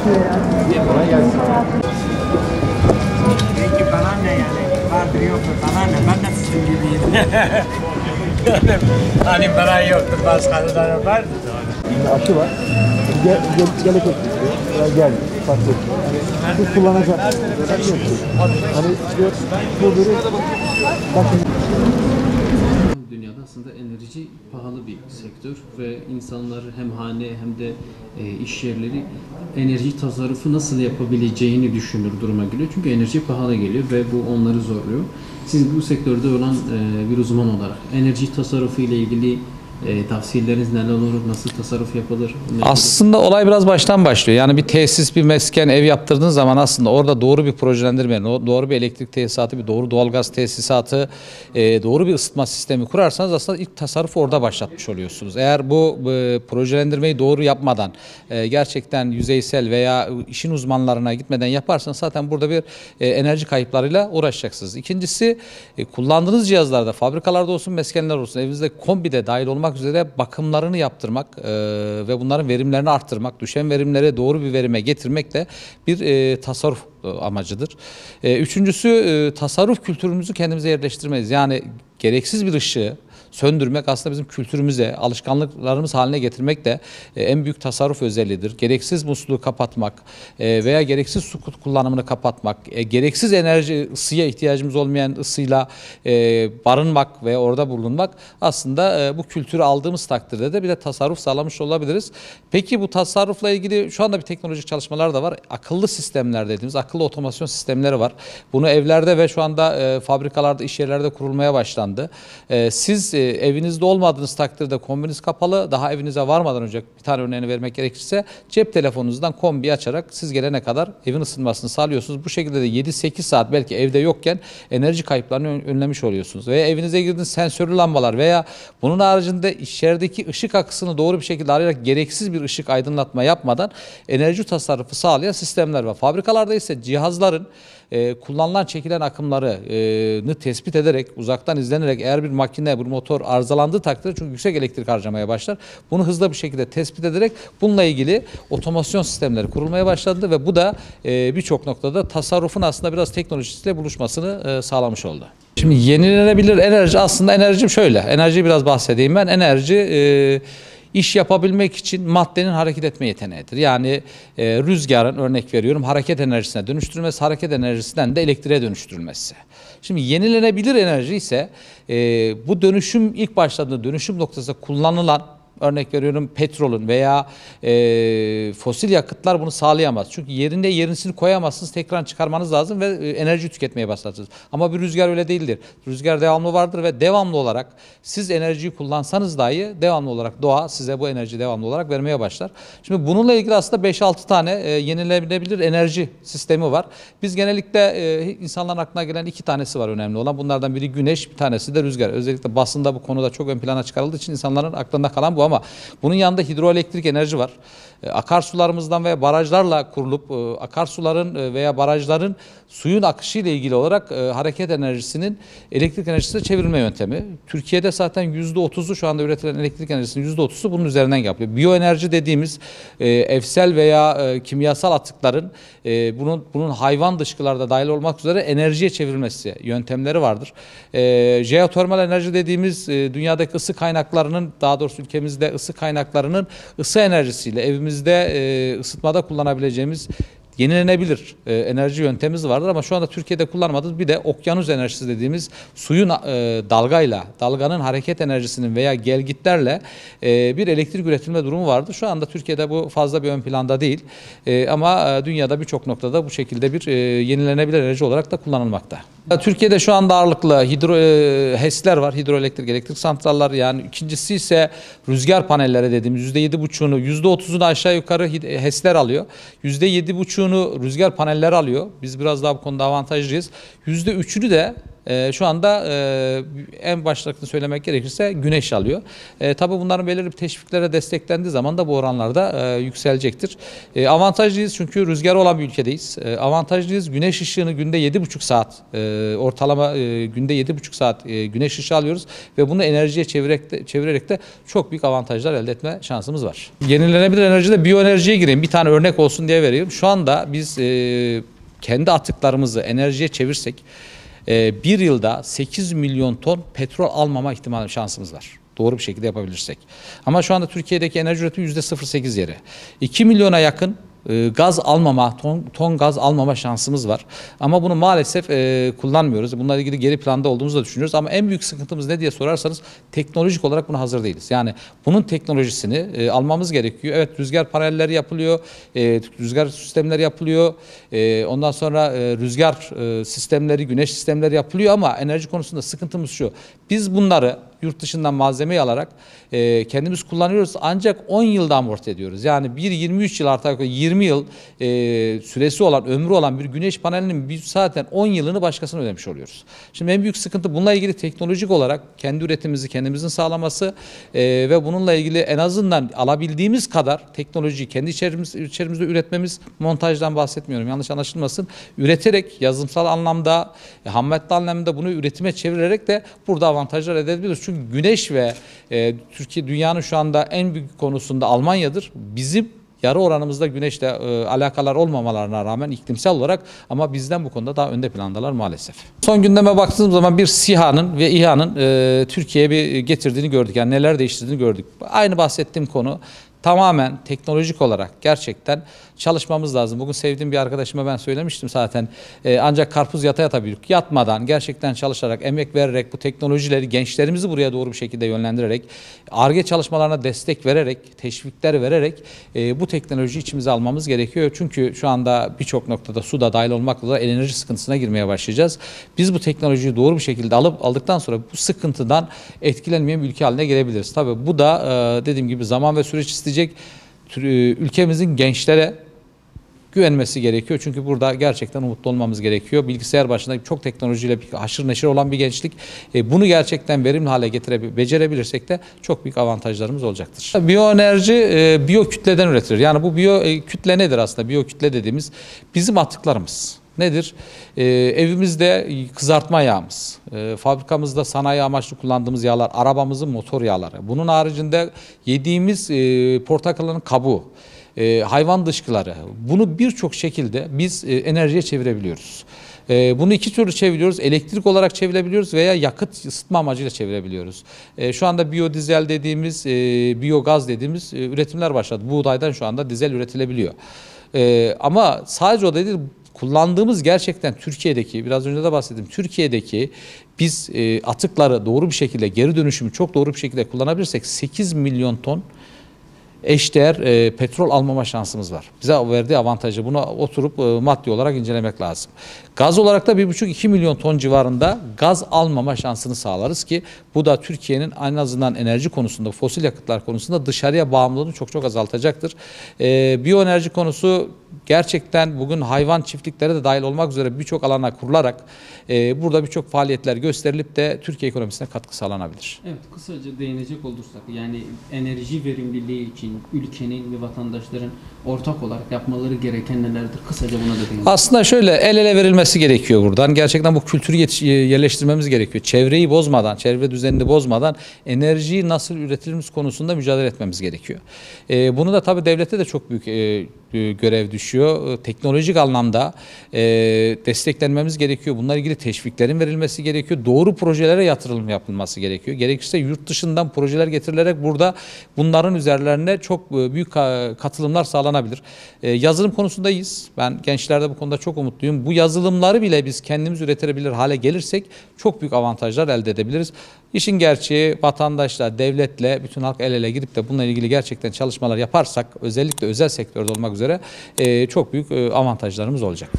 Kolay gelsin. Peki bana ne yani? Vardır yoktur bana ne? Ben de sizin gibiyim. Hani bana yoktur başkaları var. Şimdi aşı var. Gelecek geldi. Farklı. Siz kullanacaksınız. Hani diyor, bu biri bakın. Dünyada aslında enerji pahalı bir sektör ve insanlar hem hane hem de iş yerleri enerji tasarrufu nasıl yapabileceğini düşünür duruma geliyor. Çünkü enerji pahalı geliyor ve bu onları zorluyor. Siz bu sektörde olan bir uzman olarak enerji tasarrufu ile ilgili tavsiyeleriniz neler olur? Nasıl tasarruf yapılır? Aslında olay biraz baştan başlıyor. Yani bir tesis, bir mesken, ev yaptırdığın zaman aslında orada doğru bir projelendirme, doğru bir elektrik tesisatı, bir doğru doğalgaz tesisatı, doğru bir ısıtma sistemi kurarsanız aslında ilk tasarrufu orada başlatmış oluyorsunuz. Eğer bu projelendirmeyi doğru yapmadan, gerçekten yüzeysel veya işin uzmanlarına gitmeden yaparsanız zaten burada bir enerji kayıplarıyla uğraşacaksınız. İkincisi, kullandığınız cihazlarda, fabrikalarda olsun, meskenler olsun, evinizde kombide dahil olmak üzere bakımlarını yaptırmak ve bunların verimlerini arttırmak, düşen verimleri doğru bir verime getirmek de bir tasarruf amacıdır. Üçüncüsü, tasarruf kültürümüzü kendimize yerleştirmeyiz. Yani gereksiz bir ışığı söndürmek aslında bizim kültürümüze, alışkanlıklarımız haline getirmek de en büyük tasarruf özelliğidir. Gereksiz musluğu kapatmak veya gereksiz su kullanımını kapatmak, gereksiz enerji, ısıya ihtiyacımız olmayan ısıyla barınmak ve orada bulunmak aslında bu kültürü aldığımız takdirde de bir de tasarruf sağlamış olabiliriz. Peki bu tasarrufla ilgili şu anda bir teknolojik çalışmalar da var. Akıllı sistemler dediğimiz akıllı otomasyon sistemleri var. Bunu evlerde ve şu anda fabrikalarda, iş yerlerde kurulmaya başlandı. Siz evinizde olmadığınız takdirde kombiniz kapalı, daha evinize varmadan önce bir tane örneğini vermek gerekirse cep telefonunuzdan kombi açarak siz gelene kadar evin ısınmasını sağlıyorsunuz. Bu şekilde de 7-8 saat belki evde yokken enerji kayıplarını önlemiş oluyorsunuz. Veya evinize girdiğiniz sensörlü lambalar veya bunun haricinde içerideki ışık akısını doğru bir şekilde arayarak gereksiz bir ışık aydınlatma yapmadan enerji tasarrufu sağlayan sistemler var. Fabrikalarda ise cihazların kullanılan çekilen akımlarını tespit ederek, uzaktan izlenerek eğer bir makine, bir motor arızalandığı takdirde çünkü yüksek elektrik harcamaya başlar. Bunu hızlı bir şekilde tespit ederek bununla ilgili otomasyon sistemleri kurulmaya başlandı ve bu da birçok noktada tasarrufun aslında biraz teknolojisiyle buluşmasını sağlamış oldu. Şimdi yenilenebilir enerji aslında enerji şöyle, enerjiyi biraz bahsedeyim ben. Enerji İş yapabilmek için maddenin hareket etme yeteneğidir. Yani rüzgarın örnek veriyorum hareket enerjisine dönüştürülmesi, hareket enerjisinden de elektriğe dönüştürülmesi. Şimdi yenilenebilir enerji ise bu dönüşüm ilk başladığı dönüşüm noktasında kullanılan örnek veriyorum petrolün veya fosil yakıtlar bunu sağlayamaz. Çünkü yerinde yenisini koyamazsınız, tekrar çıkarmanız lazım ve enerji tüketmeye başlarsınız. Ama bir rüzgar öyle değildir. Rüzgar devamlı vardır ve devamlı olarak siz enerjiyi kullansanız dahi devamlı olarak doğa size bu enerjiyi devamlı olarak vermeye başlar. Şimdi bununla ilgili aslında 5-6 tane yenilenebilir enerji sistemi var. Biz genellikle insanların aklına gelen 2 tanesi var önemli olan. Bunlardan biri güneş, bir tanesi de rüzgar. Özellikle basında bu konuda çok ön plana çıkarıldığı için insanların aklında kalan bu ama bunun yanında hidroelektrik enerji var. Akarsularımızdan veya barajlarla kurulup akarsuların veya barajların suyun akışı ile ilgili olarak hareket enerjisinin elektrik enerjisine çevirme yöntemi. Türkiye'de zaten %30'u şu anda üretilen elektrik enerjisinin %30'u bunun üzerinden yapıyor. Biyoenerji dediğimiz evsel veya kimyasal atıkların bunun hayvan dışkılarda dahil olmak üzere enerjiye çevrilmesi yöntemleri vardır. Jeotermal enerji dediğimiz dünyadaki ısı kaynaklarının daha doğrusu ülkemizde ısı kaynaklarının ısı enerjisiyle evimizde ısıtmada kullanabileceğimiz yenilenebilir enerji yöntemimiz vardır ama şu anda Türkiye'de kullanmadığımız bir de okyanus enerjisi dediğimiz suyun dalganın hareket enerjisinin veya gelgitlerle bir elektrik üretilme durumu vardır. Şu anda Türkiye'de bu fazla bir ön planda değil ama dünyada birçok noktada bu şekilde bir yenilenebilir enerji olarak da kullanılmakta. Türkiye'de şu anda ağırlıklı HES'ler var, hidroelektrik, elektrik santralları yani ikincisi ise rüzgar panelleri dediğimiz %7,5'unu, %30'unu aşağı yukarı HES'ler alıyor. %7,5'unu rüzgar panelleri alıyor. Biz biraz daha bu konuda avantajlıyız. %3'ünü de şu anda en başlıklı söylemek gerekirse güneş alıyor. Tabii bunların belirli bir teşviklere desteklendiği zaman da bu oranlarda yükselecektir. Avantajlıyız çünkü rüzgar olan bir ülkedeyiz. Avantajlıyız. Güneş ışığını günde 7,5 saat ortalama günde 7,5 saat güneş ışığı alıyoruz ve bunu enerjiye çevirerek de çok büyük avantajlar elde etme şansımız var. Yenilenebilir enerjide biyoenerjiye gireyim. Bir tane örnek olsun diye veriyorum. Şu anda biz kendi atıklarımızı enerjiye çevirsek bir yılda 8 milyon ton petrol almama ihtimali şansımız var. Doğru bir şekilde yapabilirsek. Ama şu anda Türkiye'deki enerji üretimi %0,8 yeri. 2 milyona yakın gaz almama, ton gaz almama şansımız var. Ama bunu maalesef kullanmıyoruz. Bununla ilgili geri planda olduğumuzu da düşünüyoruz. Ama en büyük sıkıntımız ne diye sorarsanız teknolojik olarak buna hazır değiliz. Yani bunun teknolojisini almamız gerekiyor. Evet, rüzgar panelleri yapılıyor, rüzgar sistemleri yapılıyor. Ondan sonra rüzgar sistemleri, güneş sistemleri yapılıyor ama enerji konusunda sıkıntımız şu. Biz bunları yurt dışından malzemeyi alarak kendimiz kullanıyoruz ancak 10 yılda amorti ediyoruz. Yani 23 yıl artık 20 yıl süresi olan, ömrü olan bir güneş panelinin biz zaten 10 yılını başkasına ödemiş oluyoruz. Şimdi en büyük sıkıntı bununla ilgili teknolojik olarak kendi üretimimizi kendimizin sağlaması ve bununla ilgili en azından alabildiğimiz kadar teknolojiyi kendi içerimizde üretmemiz, montajdan bahsetmiyorum yanlış anlaşılmasın, üreterek yazılımsal anlamda, ham madde anlamda bunu üretime çevirerek de burada avantajlar elde edebiliriz. Çünkü güneş ve Türkiye dünyanın şu anda en büyük konusunda Almanya'dır. Bizim yarı oranımızda güneşle alakalar olmamalarına rağmen iklimsel olarak ama bizden bu konuda daha önde plandalar maalesef. Son gündeme baktığımız zaman bir SİHA'nın ve İHA'nın Türkiye'ye bir getirdiğini gördük. Yani neler değiştirdiğini gördük. Aynı bahsettiğim konu tamamen teknolojik olarak gerçekten çalışmamız lazım. Bugün sevdiğim bir arkadaşıma ben söylemiştim zaten. Ancak karpuz yata yata büyük. Yatmadan gerçekten çalışarak, emek vererek bu teknolojileri gençlerimizi buraya doğru bir şekilde yönlendirerek, Ar-Ge çalışmalarına destek vererek, teşvikler vererek bu teknolojiyi içimize almamız gerekiyor. Çünkü şu anda birçok noktada su da dahil olmak üzere enerji sıkıntısına girmeye başlayacağız. Biz bu teknolojiyi doğru bir şekilde aldıktan sonra bu sıkıntıdan etkilenmeyen bir ülke haline gelebiliriz. Tabii bu da dediğim gibi zaman ve süreç isteyecek. Ülkemizin gençlere güvenmesi gerekiyor. Çünkü burada gerçekten umutlu olmamız gerekiyor. Bilgisayar başında çok teknolojiyle haşır neşir olan bir gençlik. Bunu gerçekten verimli hale becerebilirsek de çok büyük avantajlarımız olacaktır. Biyoenerji biyokütleden üretilir. Yani bu biyokütle nedir aslında? Biyokütle dediğimiz bizim atıklarımız. Nedir? Evimizde kızartma yağımız, fabrikamızda sanayi amaçlı kullandığımız yağlar, arabamızın motor yağları. Bunun haricinde yediğimiz portakalın kabuğu, hayvan dışkıları. Bunu birçok şekilde biz enerjiye çevirebiliyoruz. Bunu iki türlü çeviriyoruz. Elektrik olarak çevirebiliyoruz veya yakıt ısıtma amacıyla çevirebiliyoruz. Şu anda biyodizel dediğimiz, biyogaz dediğimiz üretimler başladı. Buğdaydan şu anda dizel üretilebiliyor. Ama sadece o da değil, kullandığımız gerçekten Türkiye'deki, biraz önce de bahsettim, Türkiye'deki biz atıkları doğru bir şekilde, geri dönüşümü çok doğru bir şekilde kullanabilirsek 8 milyon ton eşdeğer petrol almama şansımız var. Bize verdiği avantajı buna oturup maddi olarak incelemek lazım. Gaz olarak da 1,5-2 milyon ton civarında gaz almama şansını sağlarız ki bu da Türkiye'nin en azından enerji konusunda, fosil yakıtlar konusunda dışarıya bağımlılığını çok azaltacaktır. Biyoenerji konusu gerçekten bugün hayvan çiftlikleri de dahil olmak üzere birçok alana kurularak burada birçok faaliyetler gösterilip de Türkiye ekonomisine katkı sağlanabilir. Evet, kısaca değinecek olursak yani enerji verimliliği için ülkenin ve vatandaşların ortak olarak yapmaları gereken nelerdir? Kısaca buna da değinelim. Aslında şöyle el ele verilmesi gerekiyor buradan. Gerçekten bu kültürü yerleştirmemiz gerekiyor. Çevreyi bozmadan, çevre düzenini bozmadan enerjiyi nasıl üretiliriz konusunda mücadele etmemiz gerekiyor. Bunu da tabii devlete de çok büyük görev düşüyor. Teknolojik anlamda desteklenmemiz gerekiyor. Bununla ilgili teşviklerin verilmesi gerekiyor. Doğru projelere yatırım yapılması gerekiyor. Gerekirse yurt dışından projeler getirilerek burada bunların üzerlerine çok büyük katılımlar sağlanabilir. Yazılım konusundayız. Ben gençlerde bu konuda çok umutluyum. Bu yazılımları bile biz kendimiz üretebilir hale gelirsek çok büyük avantajlar elde edebiliriz. İşin gerçeği vatandaşla, devletle, bütün halk el ele girip de bununla ilgili gerçekten çalışmalar yaparsak özellikle özel sektörde olmak üzere çok büyük avantajlarımız olacak.